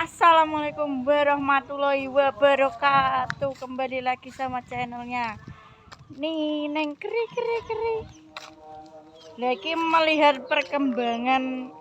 Assalamualaikum warahmatullahi wabarakatuh. Kembali lagi sama channelnya Nineng Keri. Lagi melihat perkembangan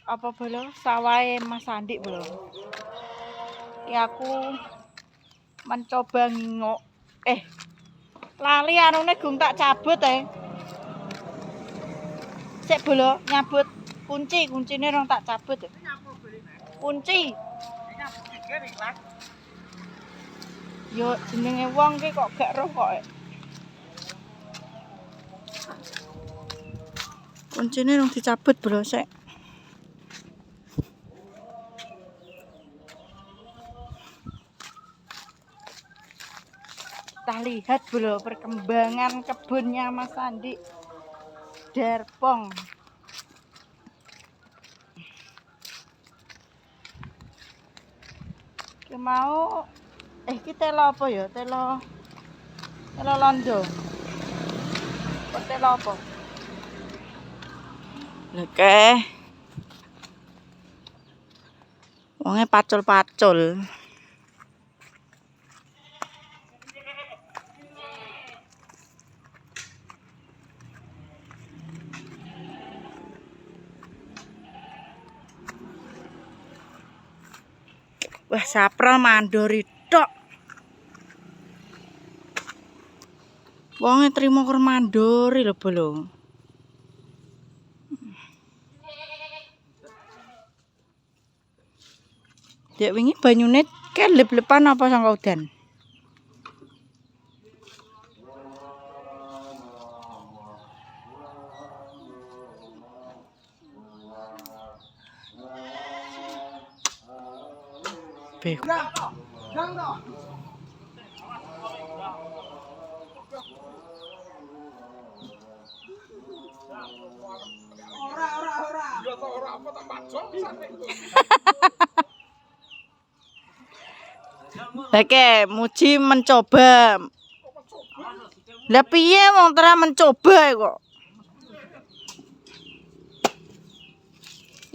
apa belum sawai Mas Andi belum. Ya aku mencoba ngingok. Lali anune gung tak cabut Sik bolo nyabut kuncine rong tak cabut. Kunci. Yo jenenge wong ki kok gak roh kok. Kuncine rong dicabut bro sik. Kita lihat bro perkembangan kebunnya Mas Andi Derpong. Ki mau kita telo apa ya? Telo londo. Telo apa? Oke. Wonge pacul-pacul. Wah, saprel mandori tok. Wonge trimo kur mandori lho, Bolo. Dek wingi banyune kelep-lepan apa sangka udan? Beh. Oke, Muji mencoba. Lah piye wong tera mencoba kok.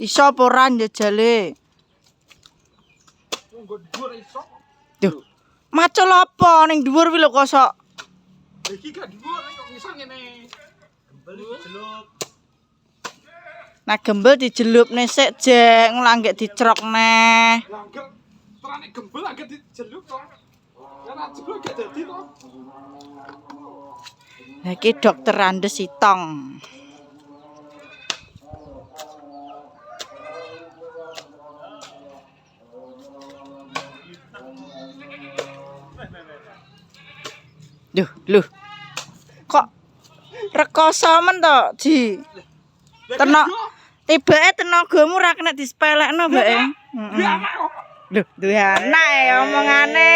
Iso apa ora njajale? Duh. Macul apa ning dhuwur wi lho kosok. Iki gak dhuwur kok ngisor ngene. Gembel dijelup. Nah gembel dijelupne sik jek nglangge dicrokne. Lah enggak terane gembel agak dijelup to. Ora jeblok gak dadi to. Lah iki dokter Andes Sitong. Duh. Kok rekoso men to, Ji? Tibake tenagamu ra kena disepelekno, Mbak. Lho, duwe anak omongane.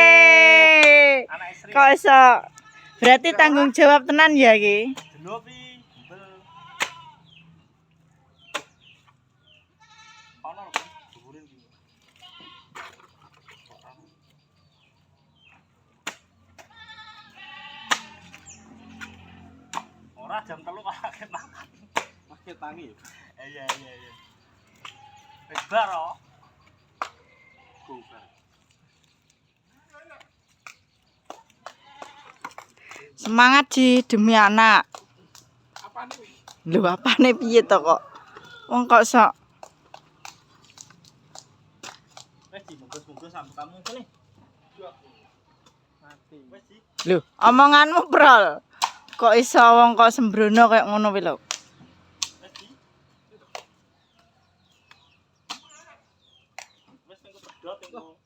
Kok iso? Berarti tanggung jawab tenan ya iki. Jelupi, gembel. Ono dhuwurin iki. Ora jam 3 kok akeh makan. Pakai tangi. Iya. Wis bar kok. Bubar. Semangat Ji demi anak. Apane kuwi? Lho apane piye to kok? Wong kok sok. Wis dibungkus-bungkus sampe kamu kene. Mati. Wis Ji. Lho, omonganmu prol. Kok iso wong kok sembrono kayak ngono wi lho. Wis Ji. Wis tengko pedhot tengko.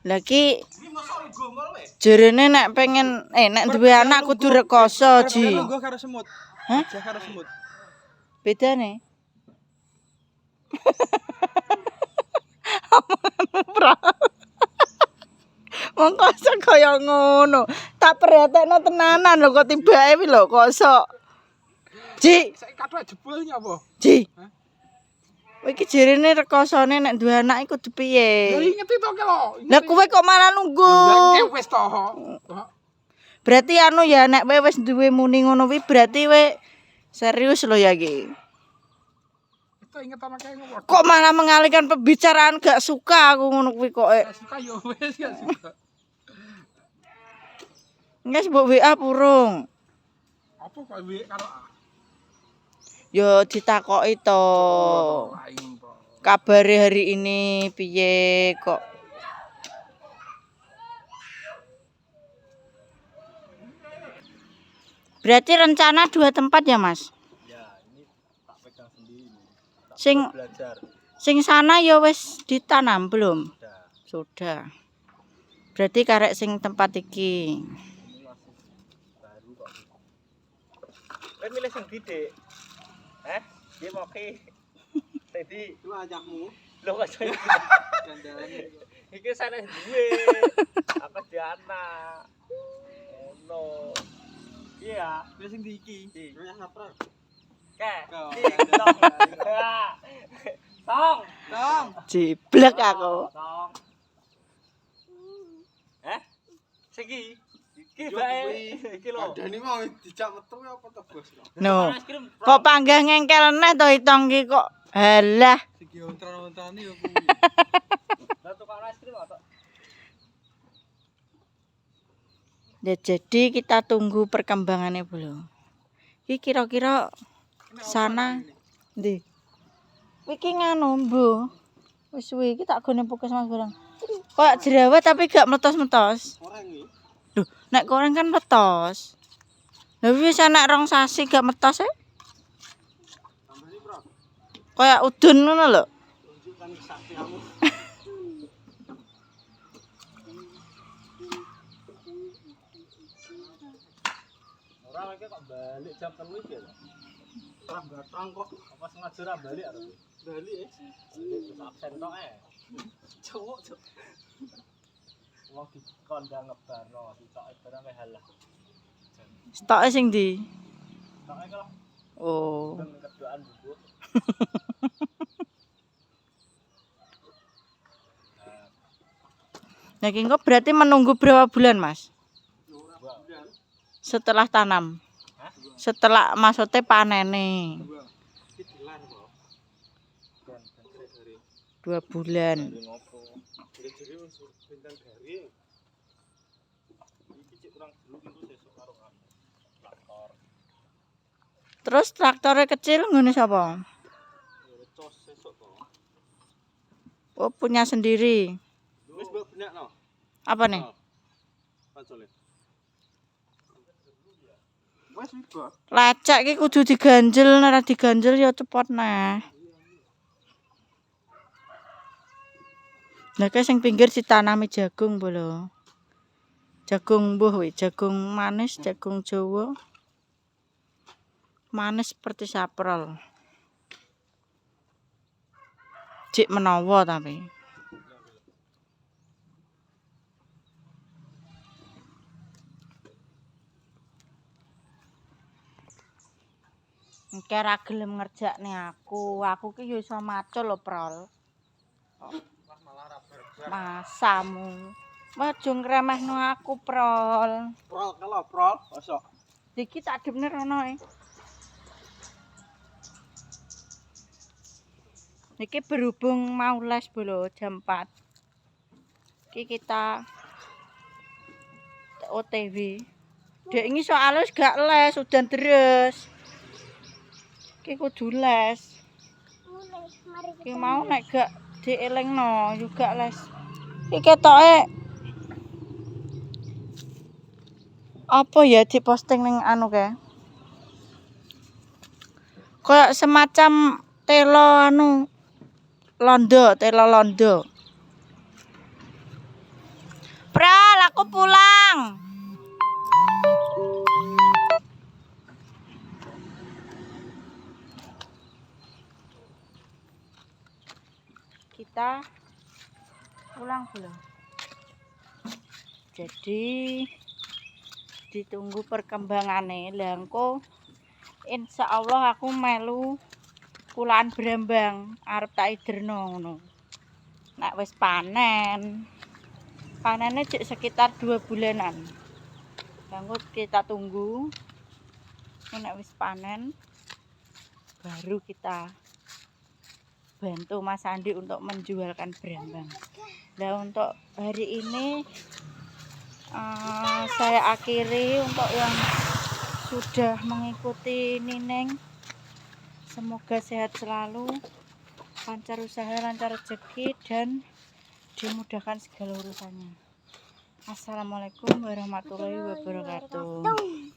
Lagi jerene nek pengen nek duwe anak kudu rekoso Ji. Lungguh karo semut. Hah? Jah karo semut. Bedane. Wong kok kaya ngono. Tak perhatekno tenanan lho kok tibake wi lho kok. Ji, Saiki kathok jebul nyapa? Ji. Kowe iki jerene rekosone nek duwe anak iku kudu piye? Ya inget to ke lho. Lah kowe kok malah nunggu? Lah wis to. Berarti anu ya nek kowe wis duwe muni ngono kuwi berarti kowe serius lho ya iki. Itu inget sama kayak ngopo. Kok malah mengalihkan pembicaraan gak suka aku ngono kuwi kok. Gak suka yo wes gak suka. Nges mbok WA purung. Apa kok WA karo Yo ditakoki to. lain po. Kabare hari ini piye kok? Berarti rencana 2 tempat ya, Mas? Ya, ini tak pegang sendiri. Tak Sing belajar. sing sana ya wis ditanam belum? Udah. Sudah. Berarti karek sing tempat iki. Ini masih baru kok. Kowe milih sing gede. Dia mau ke. Tadi lu ajakmu. Lu kok saya. Iki sana duwe. Apa Diana? No. Iya, wis sing iki. Nanya sapra. Ke. Tong. Jiblek aku. Tong. Segi. Iki bae. Iki lho. Dani mau dijak metu apa to, Bos? No. Kok panggah ngengkel neh to itong ki kok. Halah. Segi ontran-ontrane yo kuwi. Lah tukang es krim apa? Ya, jadi kita tunggu perkembangannya belum. Iki kira-kira sana ndi? Iki nganu, Bu. Wis suwi iki tak gone puskesmas barang. Kayak jerawat tapi gak meletos-meletos. Orang iki. Duh, nek goreng kan meletos. Lah wis anak rong sasi gak meletos e. Tambani, Bro. Kayak udun ngono lho. Tunjukkan kesaktianmu. Orang iki kok balik jam 3 iki lho. Ora gatang kok. Apa sengaja ora balik arep? Balik terus absen tok Cowok. Wong dikondang ngebarno, sitoke barang halah. Stoke sing ndi? Stoke kalau Oh. kedoan Bu. Nah, iki kok berarti menunggu berapa bulan, Mas? Setelah tanam. Setelah maksudnya panene. 2 bulan. Terus traktornya kecil ngene sapa? Oh, punya sendiri. Wis mbok benakno. Apa nih? Pancole. Wes iku. Lacak iki kudu diganjel, nek ora diganjel ya cepot nah. Nah, sing pinggir ditanami jagung po lho. Jagung mbuh wi, jagung manis, jagung Jawa. Manis seperti saprol. Cik menawa tapi. Engke ra gelem ngerjakne aku. Aku ki yo iso macul lho, Prol. Masamu. Aja ngremehno aku, Prol. Prol kalau prol, osok. Iki tak demne rono e. Niki berhubung mau les bolo jam 4. Iki kita OTW. Dek ini soalnya gak les, udan deres. Iki kudu les. Iki mau nek gak dielingno juga les. Iki ketoke apa ya diposting ning anu kae. Kayak semacam telo anu telo londo. Pral, aku pulang. Kita pulang belum? Jadi ditunggu perkembangannya. Lah engko insyaallah aku melu kulaan Brambang arep tak iderno ngono. Nek wis panen. Panennya cek sekitar 2 bulanan. Lanjut kita tunggu. Nek wis panen baru kita bantu Mas Andi untuk menjualkan berambang. Nah, untuk hari ini saya akhiri. Untuk yang sudah mengikuti Nining, semoga sehat selalu, lancar usaha, lancar rezeki, dan dimudahkan segala urusannya. Assalamualaikum warahmatullahi wabarakatuh.